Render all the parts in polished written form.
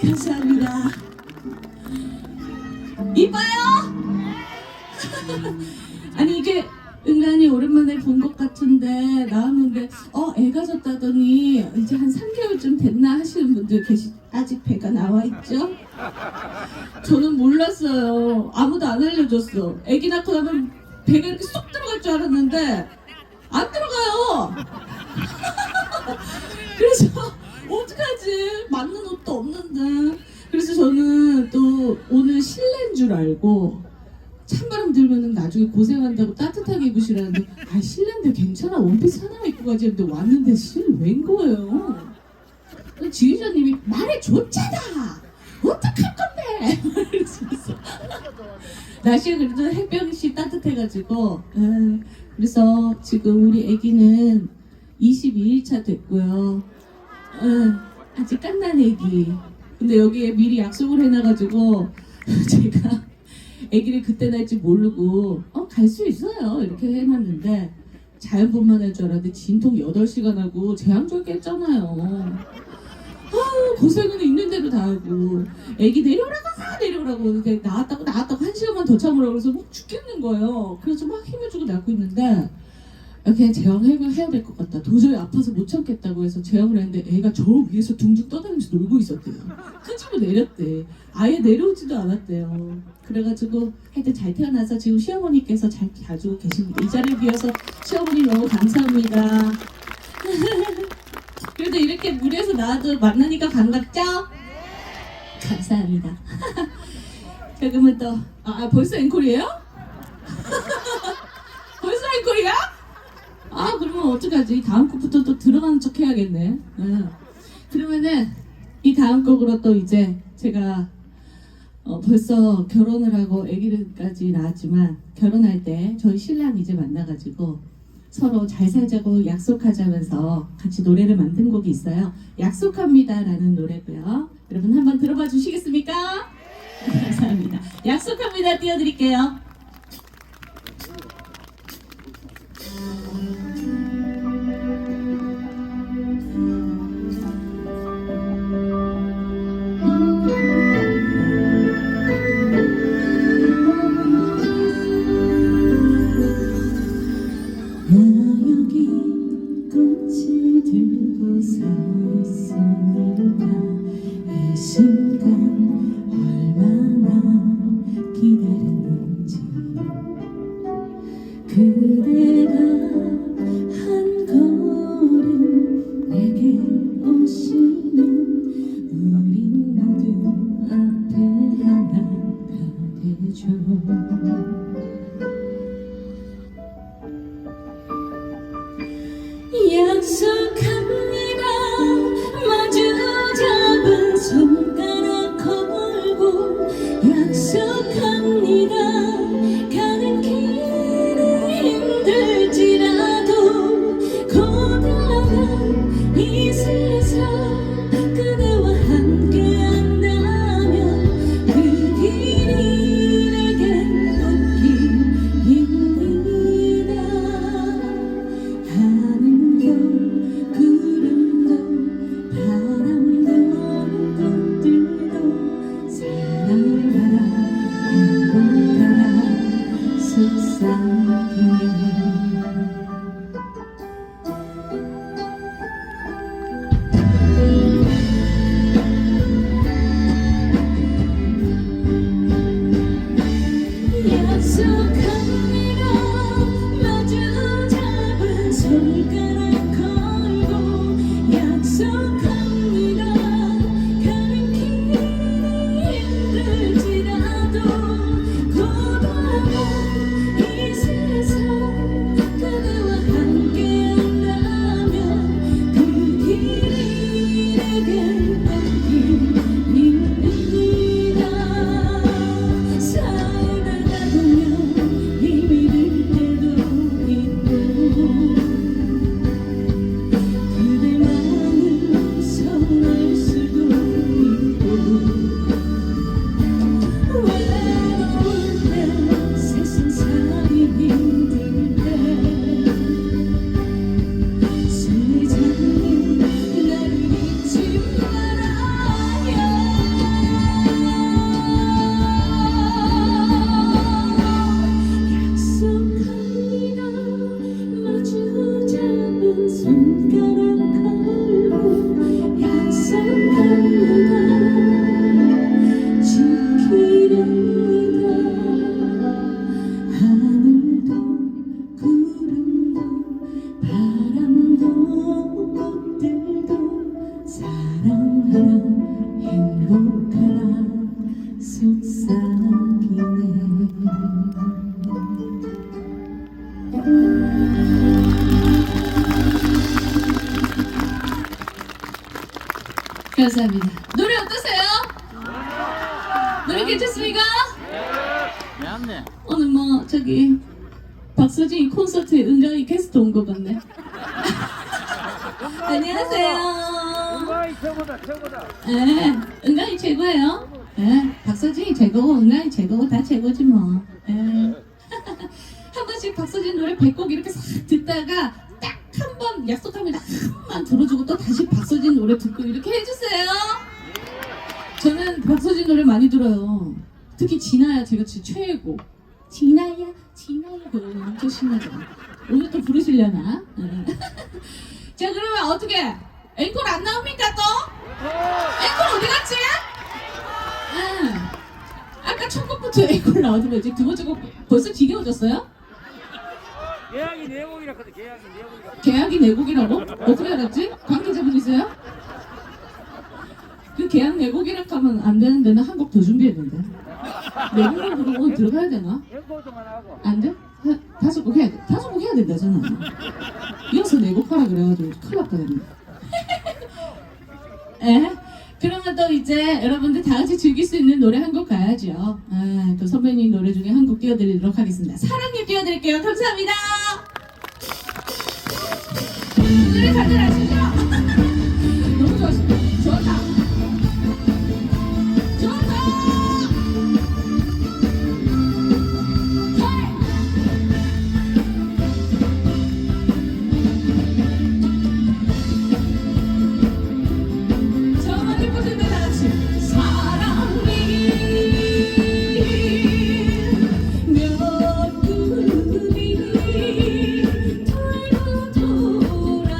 감사합니다. 이뻐요? 아니 이게 은간히 오랜만에 본 것 같은데 나왔는데 애가 졌다더니 이제 한 3개월쯤 됐나 하시는 분들 아직 배가 나와 있죠? 저는 몰랐어요. 아무도 안 알려줬어. 애기 낳고 나면 배가 이렇게 쏙 들어갈 줄 알았는데 안 들어가요. 그래서 어떡하지? 맞는 옷도 없는데. 그래서 저는 또 오늘 실내인 줄 알고 찬바람 들면은 나중에 고생한다고 따뜻하게 입으시라는데 실내인데 괜찮아 원피스 하나만 입고 가지 했는데 왔는데 실외인 거예요. 지휘자님이 말해줬잖아 어떡할 건데 이러면서 날씨가 그래도 햇볕이 따뜻해가지고 그래서 지금 우리 아기는 22일차 됐고요. 아직 갓난 아기. 근데 여기에 미리 약속을 해놔가지고 제가 아기를 그때 날지 모르고 갈 수 있어요 이렇게 해놨는데 자연분만할 줄 알았는데 진통 8시간 하고 제왕절 깼잖아요. 고생은 있는 대로 다 하고 아기 내려오라고 나왔다고 1시간만 더 참으라고 그래서 막 죽겠는 거예요. 그래서 막 힘을 주고 낳고 있는데 그냥 제왕을 해야 될 것 같다. 도저히 아파서 못 참겠다고 해서 제왕을 했는데 애가 저 위에서 둥둥 떠다니면서 놀고 있었대요. 끄집어 내렸대. 아예 내려오지도 않았대요. 그래가지고 하여튼 잘 태어나서 지금 시어머니께서 잘 봐주고 계십니다. 이 자리를 비워서 시어머니 너무 감사합니다. 그래도 이렇게 무리해서 나와도 만나니까 반갑죠? 감사합니다. 자 그러면 또 벌써 앵콜이에요? 벌써 앵콜이야? 그러면 어떡하지? 다음 곡부터 또 들어가는 척 해야겠네. 그러면은 이 다음 곡으로 또 이제 제가 벌써 결혼을 하고 아기를까지 낳았지만 결혼할 때 저희 신랑 이제 만나가지고 서로 잘 살자고 약속하자면서 같이 노래를 만든 곡이 있어요. 약속합니다 라는 노래고요. 여러분 한번 들어봐 주시겠습니까? 감사합니다. 약속합니다 띄워드릴게요. 그대가 한 걸음 내게 오시면 우린 모두 앞에 하나가 되죠. 약속합니다. 마주 잡은 손가락 걸고 감사합니다. 노래 어떠세요? 노래 괜찮습니까? 미안해. 오늘 뭐 저기 박서진이 콘서트에 은가이 게스트 온 것 같네. 안녕하세요. 은가이 최고다. 예, 은가이 최고예요. 예, 박서진이 최고고 은가이 최고고 다 최고지 뭐. 예. 한 번씩 박서진 노래 100곡 이렇게 싹 듣다가 딱 한 번 약속하면 한 번만 들어주고 또 다시 박서진 노래 듣고 이렇게 해주세요. 저는 박서진 노래 많이 들어요. 특히 진아야 제가 진짜 최고. 진아야 그거 엄청 신나죠. 오늘 또 부르시려나? 자 그러면 어떻게 앵콜 안 나옵니까 또? 앵콜 어디 갔지? 아까 첫 곡부터 앵콜 나오던데 이제 두 번째 곡 벌써 지겨워졌어요? 계약이 내곡이라 그래. 계약이 내곡이라. 계약이 내곡이라고? 어떻게 알았지? 관계자분이세요? 그 계약 내곡이라 하면 안 되는데 나 한 곡 더 준비했는데 내곡만 부르고 들어가야 되나? 앵콜만 하고. 안 돼? 5곡 해야 돼. 5곡 해야 된다잖아. 이어서 4곡 하라 그래가지고 큰일 났다 그랬네. 에? 그러면 또 이제 여러분들 다 같이 즐길 수 있는 노래 한 곡 가야죠. 또 선배님 노래 중에 한 곡 띄워드리도록 하겠습니다. 사랑님 띄워드릴게요. 감사합니다. 노래 다들 아시죠? 너무 좋아하시다. 좋다. 좋다. 저만 예쁘신데 다 같이 사랑이 몇 그리 돌고 돌아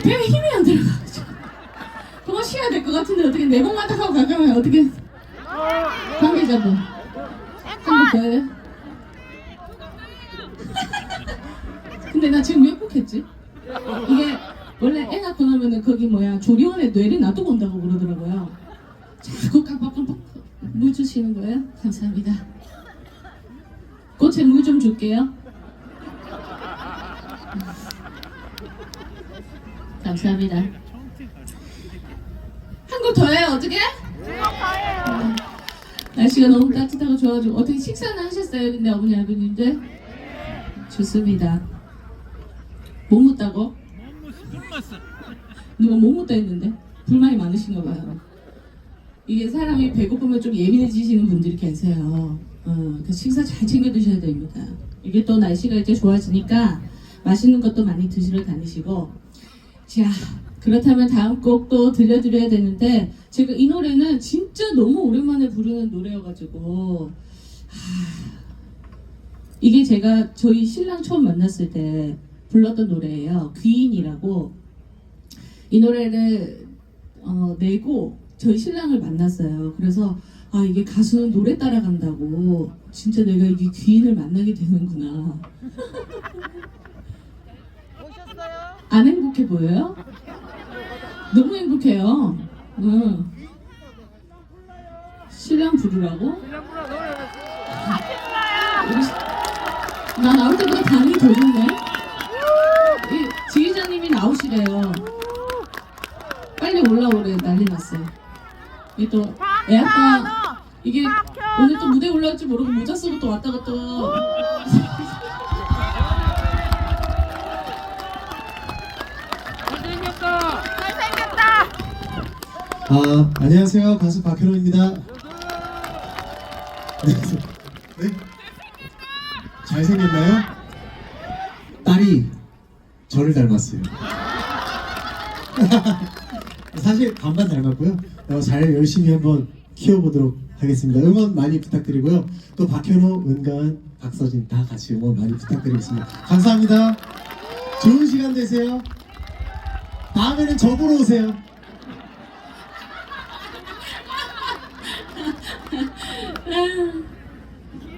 배에 힘이 안 들어가지고 그거 쉬어야 될 것 같은데 어떻게 네 번만 딱 하고 가까면 어떻게 관계자분 한번 더 해요? 근데 나 지금 몇 곡 했지? 이게 원래 애 낳고 나면은 거기 뭐야 조리원에 뇌를 놔두고 온다고 그러더라고요. 자꾸 깜빡깜빡 물 주시는 거예요? 감사합니다. 꽃에 물 좀 줄게요. 감사합니다. 한 곡 더 해요. 어떻게? 날씨가 너무 따뜻하고 좋아가지고 어떻게 식사는 하셨어요? 근데 어머니 아버님들? 좋습니다. 못 묻다고? 누가 못 묻다 했는데? 불만이 많으신가 봐요. 이게 사람이 배고프면 좀 예민해지시는 분들이 계세요. 그 식사 잘 챙겨 드셔야 됩니다. 이게 또 날씨가 이제 좋아지니까 맛있는 것도 많이 드시러 다니시고. 자, 그렇다면 다음 곡 또 들려드려야 되는데 제가 이 노래는 진짜 너무 오랜만에 부르는 노래여가지고 이게 제가 저희 신랑 처음 만났을 때 불렀던 노래예요. 귀인이라고. 이 노래를 내고 저희 신랑을 만났어요. 그래서 아 이게 가수는 노래 따라간다고 진짜 내가 이게 귀인을 만나게 되는구나. 안 행복해 보여요? 너무 행복해요. 신랑 부르라고? 나 나올 때보다 반응이 더 좋네. 이 지휘자님이 나오시래요. 빨리 올라오래. 난리 났어요. 이게 또 애아빠 이게 오늘 또 무대 올라올 줄 모르고 모자 쓰고 또 왔다가 또 안녕하세요. 가수 박현호입니다. 네? 잘생겼나요? 딸이 저를 닮았어요. 사실 반반 닮았고요. 잘 열심히 한번 키워보도록 하겠습니다. 응원 많이 부탁드리고요. 또 박현호, 은가은, 박서진 다 같이 응원 많이 부탁드리겠습니다. 감사합니다. 좋은 시간 되세요. 다음에는 저 보러 오세요.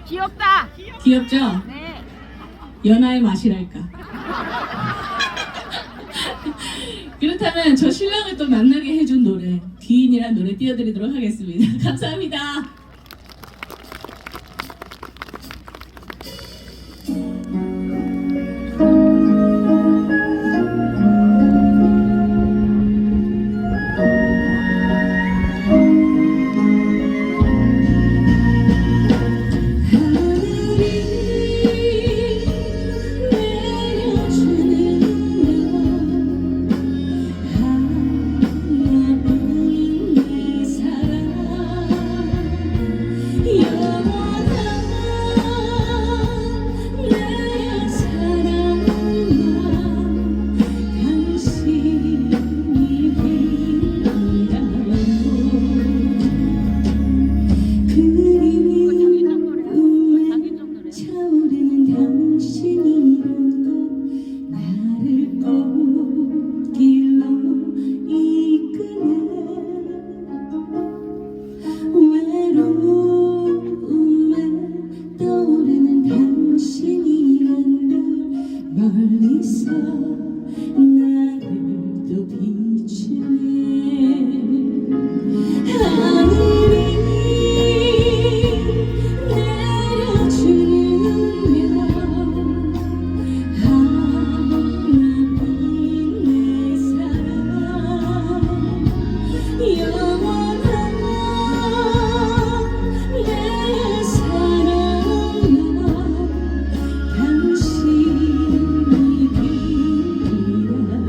귀엽다. 귀엽죠? 네. 연하의 맛이랄까. 그렇다면 저 신랑을 또 만나게 해준 노래 귀인이란 노래 띄워드리도록 하겠습니다. 감사합니다. 멀리서 나를 또 비추네. 하늘이 내려주는 별 하나뿐인 내 사랑 영원한 내 사랑아 당신이 빛나고 영원한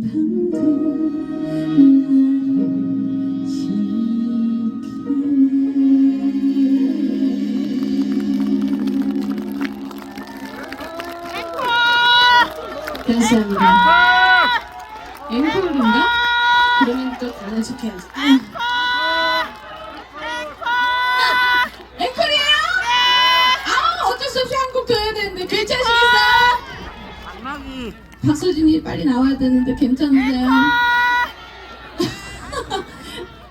밤도 나를 지키네. 감사합니다. 앵콜인가? 그러면 또 다른 척 해야지. 앵콜이에요? 어쩔 수 없이 한 곡 더 해야 되는데 괜찮으시겠어요? 안마기. 박서진이 빨리 나와야 되는데 괜찮으세요?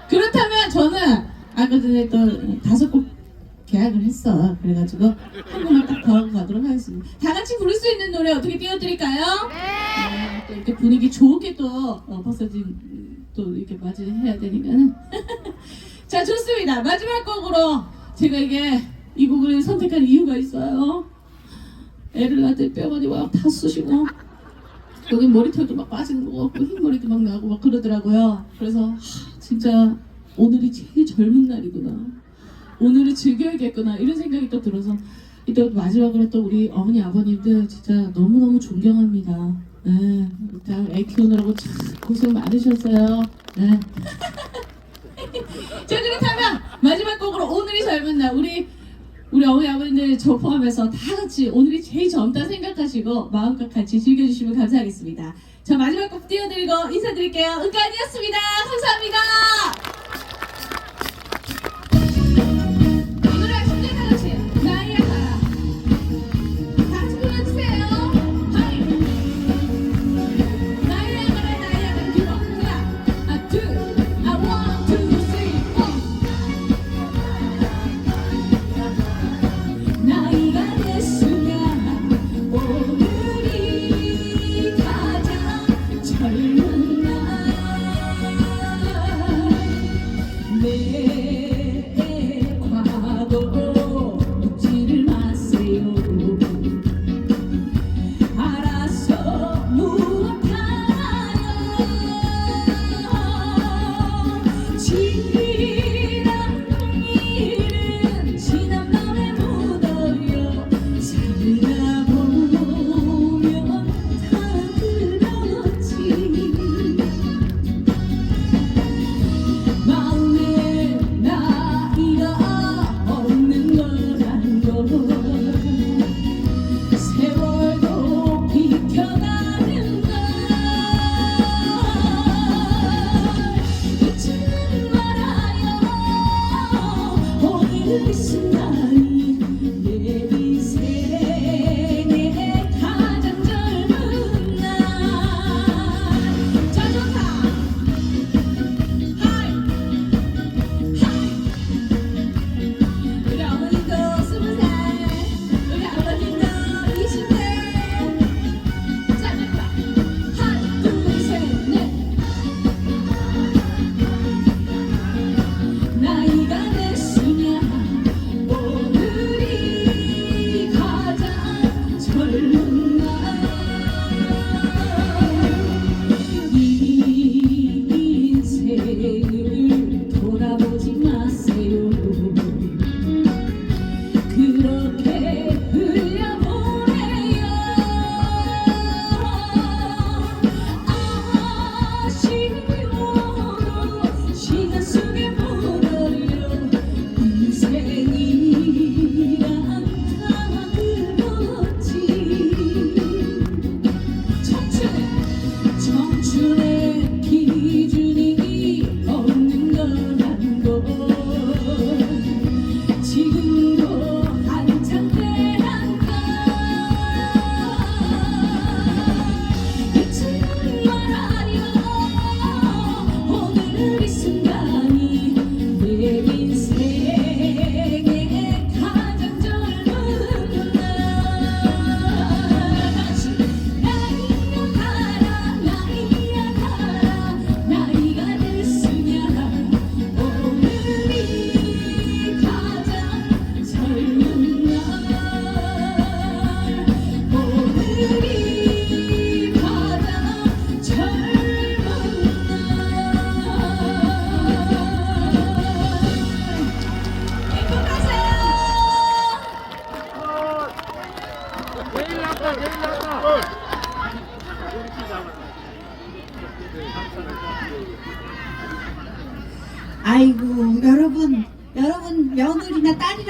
그렇다면 저는 아까 전에 또 5곡 계약을 했어. 그래가지고 한 곡만 딱 더 가도록 하겠습니다. 다 같이 부를 수 있는 노래 어떻게 띄워드릴까요? 네. 또 이렇게 분위기 좋게 또 박서진 또 이렇게 맞이해야 되니까는. 자, 좋습니다. 마지막 곡으로 제가 이 곡을 선택한 이유가 있어요. 애를 낳을 때 뼈가지 막 다 쑤시고 여기 머리털도 막 빠지는 거 같고 흰머리도 막 나고 막 그러더라고요. 그래서 진짜 오늘이 제일 젊은 날이구나, 오늘을 즐겨야겠구나 이런 생각이 또 들어서 이때 마지막으로 또 우리 어머니 아버님들 진짜 너무너무 존경합니다. 네, 애 키우느라고 참 고생 많으셨어요. 네. 자, 그렇다면 마지막 곡으로 오늘이 젊은 날 우리 어머니 아버님들 저 포함해서 다 같이 오늘이 제일 젊다 생각하시고 마음껏 같이 즐겨주시면 감사하겠습니다. 자, 마지막 곡 띄워드리고 인사드릴게요. 은간이었습니다. 감사합니다. 이 노래 진짜 다 같이 나이야 가라 다 같이 불러주세요. 하이 나이야 가라 기분 하나 둘 one two three four 나이가 됐으면 오늘이 가장 젊은 날 내 과거 묻지를 마세요. 알아서 무엇하나요. 지난 일은 지난 밤에 묻어요. 살다 보면 다 그렇지. 마음에 나이가 없는 거란 걸 세월도 비켜가는 걸 잊지는 말아요. 오늘 이 순간이 내 인생의 가장 젊은 날. 자, 좋다. 하이 우리 어머님도 20살, 우리 아버님도 20대. 자, 내봐. 하나, 둘, 셋, 넷. 나이가 됐으면 오늘이 가장 젊은 날. 이 인생을 돌아보지 마세요. 그렇게 흘려보내요. 아쉬워도 시간 속에 묻어요. 인생이란 다 그렇지. 청춘의 기준이 없는 거란 걸 지금도 한참 때란 걸 잊지는 말아요. 오늘 이 순간이 내 인생의 가장 젊은 날. 다시 나이야 가라 나이야 가라 나이가 됐으면 오늘이 가장 젊은 날. 오늘이 가장 젊은 날. 행복하세요. 제일 낫다, 제일 낫다. 아이고 여러분 며느리나 딸이라